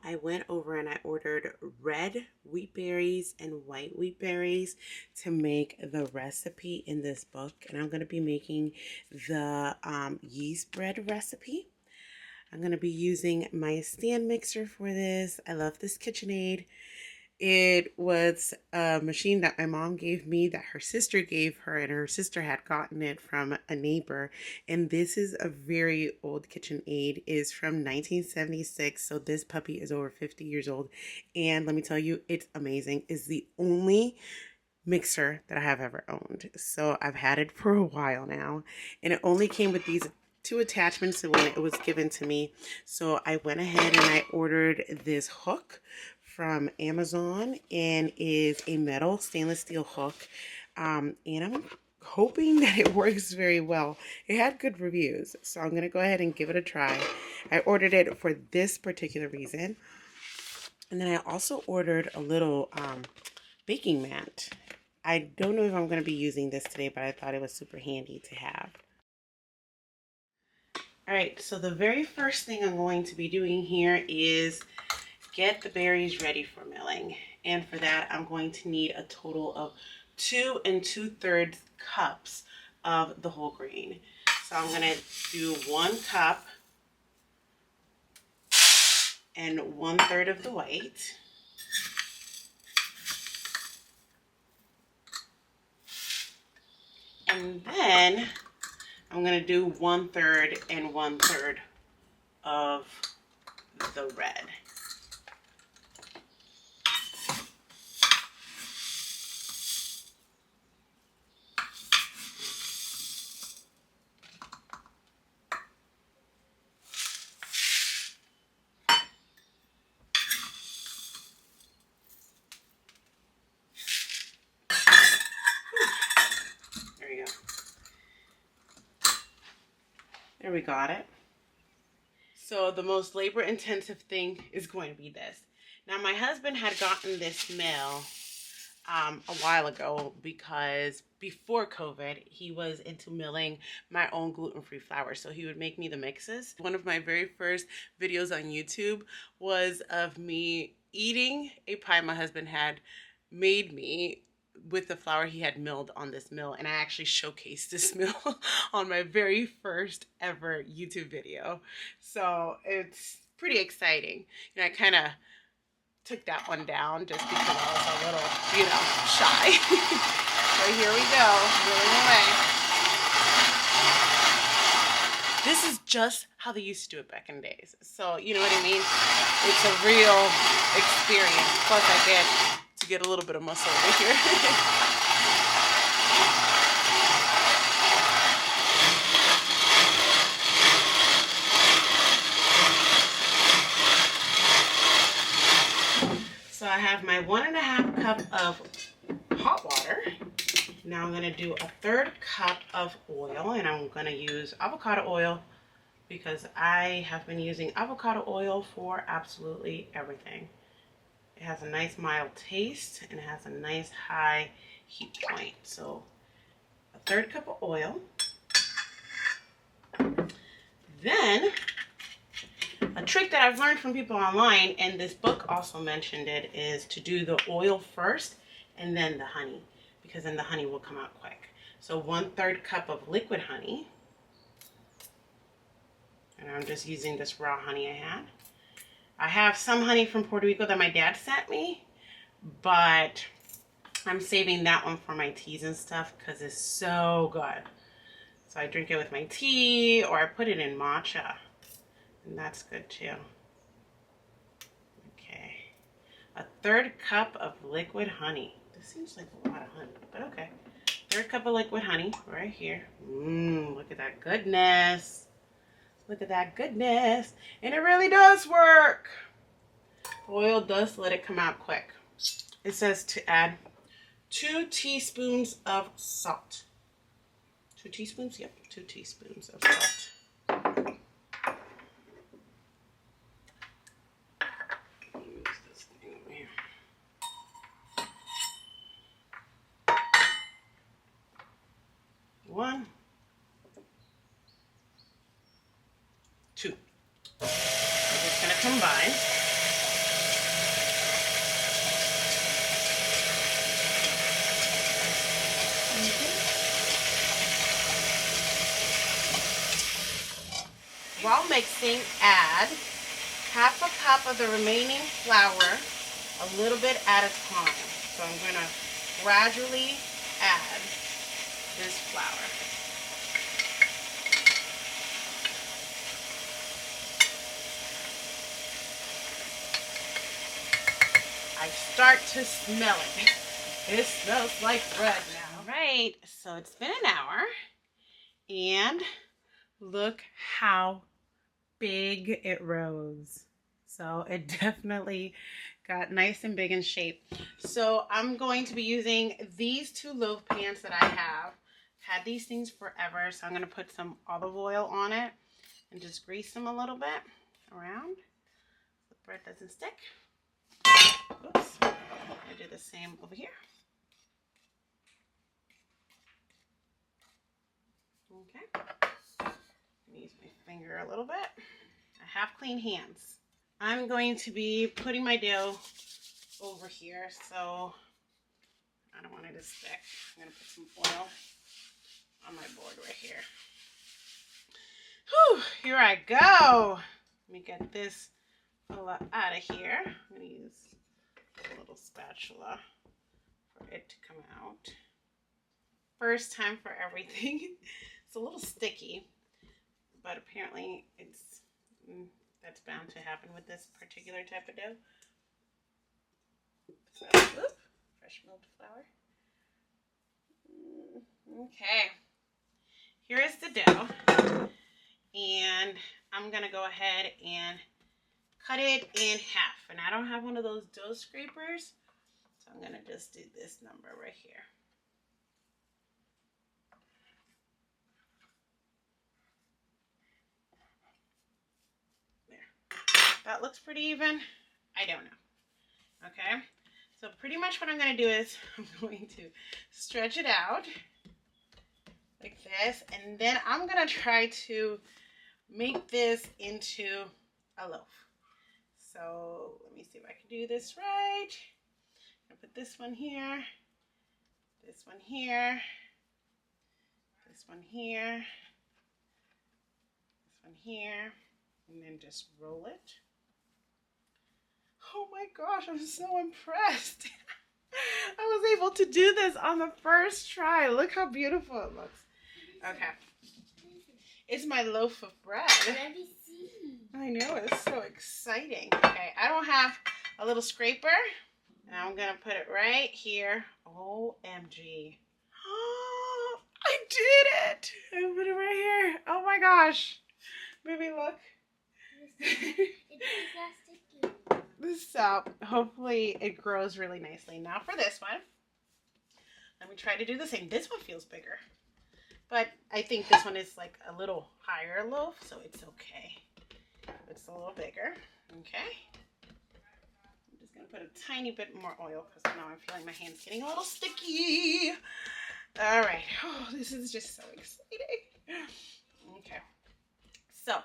I went over and I ordered red wheat berries and white wheat berries to make the recipe in this book. And I'm going to be making the yeast bread recipe. I'm going to be using my stand mixer for this. I love this KitchenAid. It was a machine that my mom gave me that her sister gave her, and her sister had gotten it from a neighbor. And this is a very old KitchenAid. It is from 1976, so this puppy is over 50 years old. And let me tell you, it's amazing. It's the only mixer that I have ever owned. So I've had it for a while now, and it only came with these two attachments when it was given to me. So I went ahead and I ordered this hook from Amazon, and is a metal stainless steel hook, and I'm hoping that it works very well. It had good reviews, so I'm gonna go ahead and give it a try. I ordered it for this particular reason, and then I also ordered a little baking mat. I don't know if I'm going to be using this today, but I thought it was super handy to have. All right, so the very first thing I'm going to be doing here is get the berries ready for milling. And for that, I'm going to need a total of 2 2/3 cups of the whole grain. So I'm going to do 1 cup and 1/3 of the white. And then I'm going to do 1/3 and 1/3 of the red. There we go. There we got it. So the most labor intensive thing is going to be this. Now my husband had gotten this mill a while ago because before COVID, he was into milling my own gluten-free flour. So he would make me the mixes. One of my very first videos on YouTube was of me eating a pie my husband had made me with the flour he had milled on this mill, and I actually showcased this mill on my very first ever YouTube video. So it's pretty exciting. You know, I kind of took that one down just because I was a little, shy. So here we go, milling away. This is just how they used to do it back in the days. So, you know what I mean? It's a real experience. Plus I get a little bit of muscle over here. So I have my 1.5 cup of hot water. Now I'm going to do 1/3 cup of oil, and I'm going to use avocado oil because I have been using avocado oil for absolutely everything. It has a nice mild taste and it has a nice high heat point. So 1/3 cup of oil. Then a trick that I've learned from people online, and this book also mentioned it, is to do the oil first and then the honey, because then the honey will come out quick. So 1/3 cup of liquid honey. And I'm just using this raw honey I had. I have some honey from Puerto Rico that my dad sent me, but I'm saving that one for my teas and stuff because it's so good. So I drink it with my tea, or I put it in matcha, and that's good too. Okay, 1/3 cup of liquid honey. This seems like a lot of honey, but okay. 1/3 cup of liquid honey right here. Look at that goodness. Look at that goodness. And it really does work. The oil does let it come out quick. It says to add 2 teaspoons of salt. 2 teaspoons? Yep, 2 teaspoons of salt. Use this thing over here. One. 2. We're just going to combine. mixing, add half a cup of the remaining flour, a little bit at a time. So I'm going to gradually add this flour. I start to smell it. It smells like bread now. All right, so it's been an hour, and look how big it rose. So it definitely got nice and big in shape. So I'm going to be using these 2 loaf pans that I have. I've had these things forever, so I'm going to put some olive oil on it and just grease them a little bit around so the bread doesn't stick. Oops. I'm going to do the same over here. Okay. Use my finger a little bit. I have clean hands. I'm going to be putting my dough over here, so I don't want it to stick. I'm going to put some oil on my board right here. Whew, here I go. Let me get this fella out of here. I'm going to use a little spatula for it to come out. First time for everything. It's a little sticky, but apparently that's bound to happen with this particular type of dough. So, fresh milled flour. Okay, here is the dough, and I'm gonna go ahead and cut it in half. And I don't have one of those dough scrapers, so I'm gonna just do this number right here. There. That looks pretty even. I don't know. Okay, so pretty much what I'm gonna do is I'm going to stretch it out like this, and then I'm gonna try to make this into a loaf. So let me see if I can do this right. I'm gonna put this one here, this one here, this one here, this one here, and then just roll it. Oh my gosh, I'm so impressed. I was able to do this on the first try. Look how beautiful it looks. Okay. It's my loaf of bread. I know, it's so exciting. Okay, I don't have a little scraper. And I'm going to put it right here. OMG. Oh, I did it. I put it right here. Oh my gosh. Baby, look. So hopefully it grows really nicely. Now for this one. Let me try to do the same. This one feels bigger. But I think this one is like a little higher loaf, so it's okay. It's a little bigger. Okay. I'm just going to put a tiny bit more oil because now I'm feeling my hands getting a little sticky. All right. Oh, this is just so exciting. Okay. So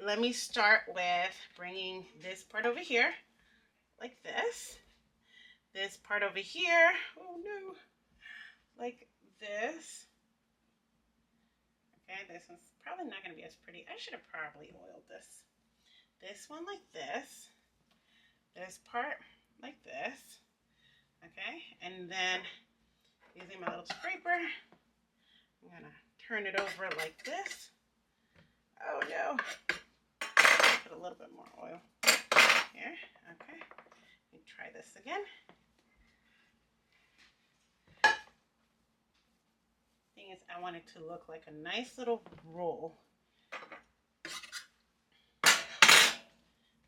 let me start with bringing this part over here like this. This part over here. Oh no. Like this. Okay, this one's probably not going to be as pretty. I should have probably oiled this. This one like this. This part like this. Okay, and then using my little scraper, I'm going to turn it over like this. Oh no. Put a little bit more oil here. Okay, let me try this again. Thing is, I want it to look like a nice little roll.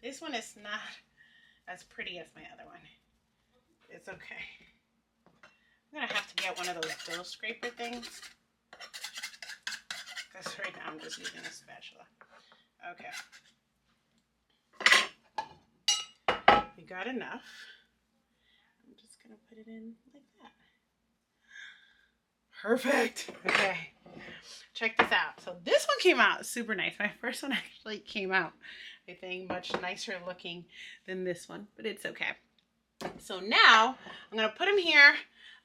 This one is not as pretty as my other one. It's okay. I'm gonna have to get one of those dough scraper things because right now I'm just using a spatula. Okay. We got enough. I'm just gonna put it in like that. Perfect. Okay. Check this out. So this one came out super nice. My first one actually came out, I think, much nicer looking than this one, but it's okay. So now I'm going to put them here.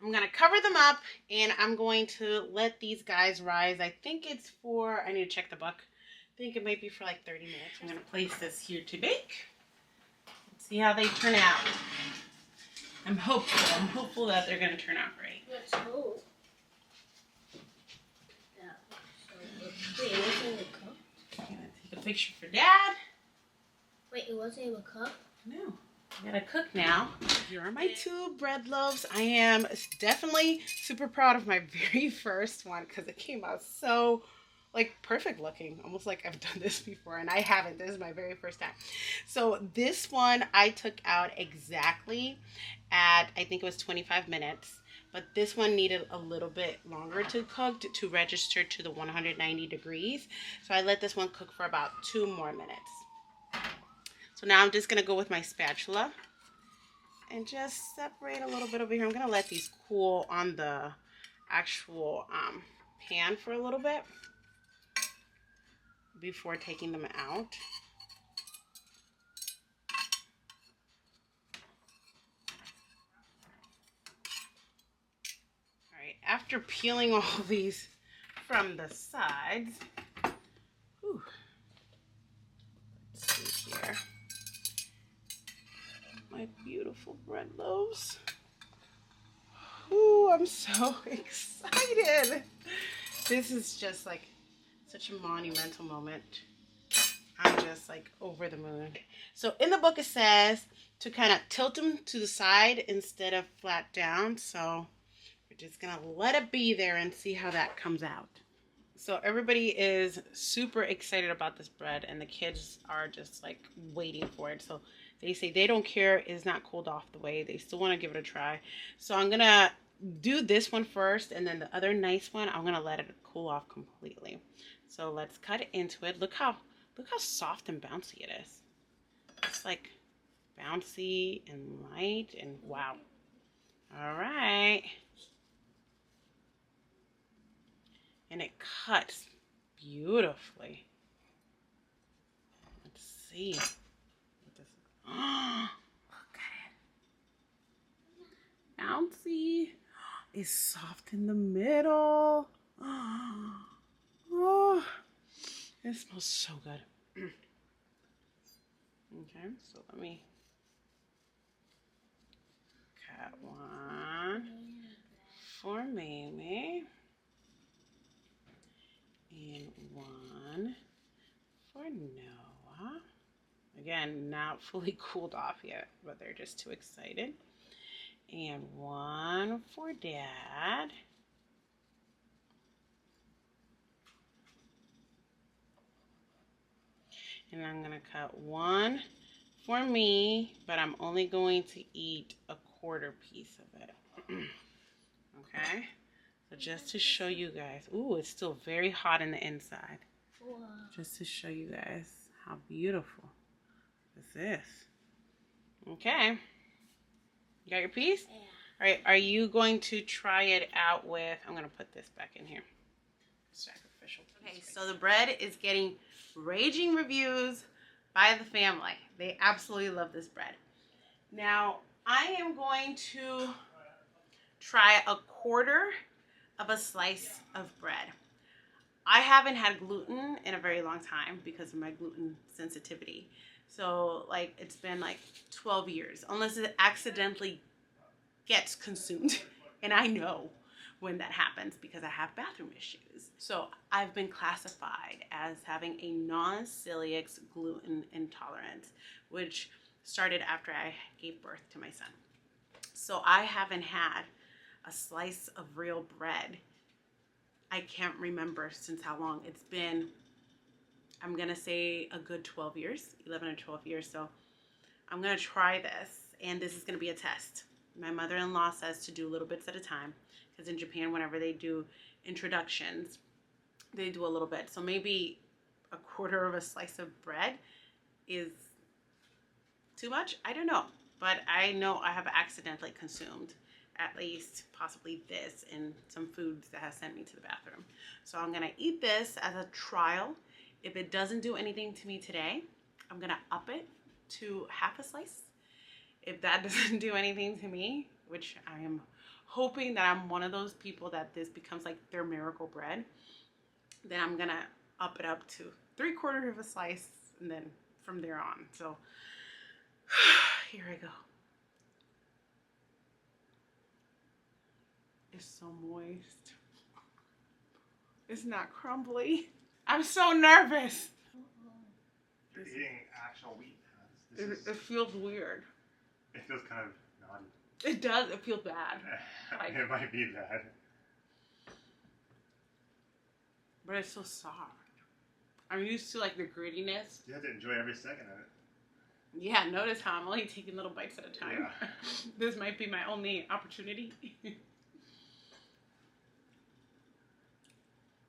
I'm going to cover them up, and I'm going to let these guys rise. I think it's for, I need to check the book, think it might be for like 30 minutes. I'm going to place this here to bake. Let's see how they turn out. I'm hopeful. I'm hopeful that they're going to turn out great. Let's hope. Wait, it wasn't even cooked? I'm going to take a picture for Dad. Wait, it wasn't even cooked? No. I gotta cook now. Here are my 2 bread loaves. I am definitely super proud of my very first one because it came out so like perfect looking, almost like I've done this before, and I haven't. This is my very first time. So this one I took out exactly at, I think it was 25 minutes, but this one needed a little bit longer to cook to register to the 190 degrees. So I let this one cook for about 2 more minutes. So now I'm just going to go with my spatula and just separate a little bit over here. I'm going to let these cool on the actual pan for a little bit before taking them out. All right, after peeling all these from the sides, whew, let's see here. My beautiful bread loaves. Ooh, I'm so excited. This is just like such a monumental moment. I'm just like over the moon. So in the book it says to kind of tilt them to the side instead of flat down. So we're just gonna let it be there and see how that comes out. So everybody is super excited about this bread and the kids are just like waiting for it. So they say they don't care it's not cooled off the way. They still want to give it a try. So I'm gonna do this one first and then the other nice one, I'm gonna let it cool off completely. So let's cut into it. Look how soft and bouncy it is. It's like bouncy and light and wow. All right. And it cuts beautifully. Let's see. Oh, look at it. Bouncy. It's soft in the middle. Oh, it smells so good. Okay, so let me cut one for Mamie. And one for Noah. Again, not fully cooled off yet, but they're just too excited. And one for Dad. And I'm going to cut one for me, but I'm only going to eat a quarter piece of it. Okay? So just to show you guys. Ooh, it's still very hot in the inside. Wow. Just to show you guys how beautiful this is. Okay. You got your piece? Yeah. All right. Are you going to try it out with, I'm going to put this back in here. Sacrificial piece. Okay, so the bread is getting raging reviews by the family. They absolutely love this bread. Now, I am going to try a quarter of a slice of bread. I haven't had gluten in a very long time because of my gluten sensitivity. So like it's been like 12 years, unless it accidentally gets consumed. And I know when that happens because I have bathroom issues. So I've been classified as having a non-celiac gluten intolerance, which started after I gave birth to my son. So I haven't had a slice of real bread. I can't remember since how long. It's been, I'm going to say a good 12 years, 11 or 12 years. So I'm going to try this, and this is going to be a test. My mother-in-law says to do little bits at a time, because in Japan, whenever they do introductions, they do a little bit. So maybe a quarter of a slice of bread is too much. I don't know, but I know I have accidentally consumed at least possibly this and some foods that has sent me to the bathroom. So I'm gonna eat this as a trial. If it doesn't do anything to me today, I'm gonna up it to half a slice. If that doesn't do anything to me, which I am hoping that I'm one of those people that this becomes like their miracle bread, then I'm gonna up it up to 3/4 of a slice, and then from there on. So here I go. It's so moist. It's not crumbly. I'm so nervous. You're eating actual wheat. It feels weird. It feels kind of naughty. It does. It feels bad. Like, it might be bad. but it's so soft. I'm used to like the grittiness. You have to enjoy every second of it. Yeah, notice how I'm only taking little bites at a time. Yeah. This might be my only opportunity.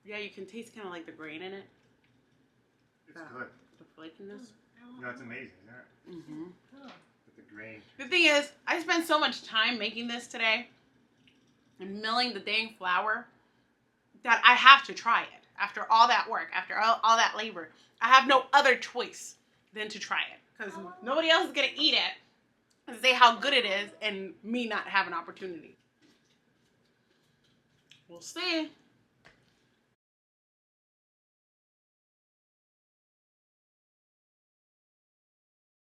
Yeah, you can taste kind of like the grain in it. It's good. The flakiness. You know, it's amazing, isn't it? Mm-hmm. With the grain. The thing is, I spent so much time making this today and milling the dang flour that I have to try it. After all that work, after all that labor, I have no other choice than to try it. Because nobody else is going to eat it and say how good it is and me not have an opportunity. We'll see.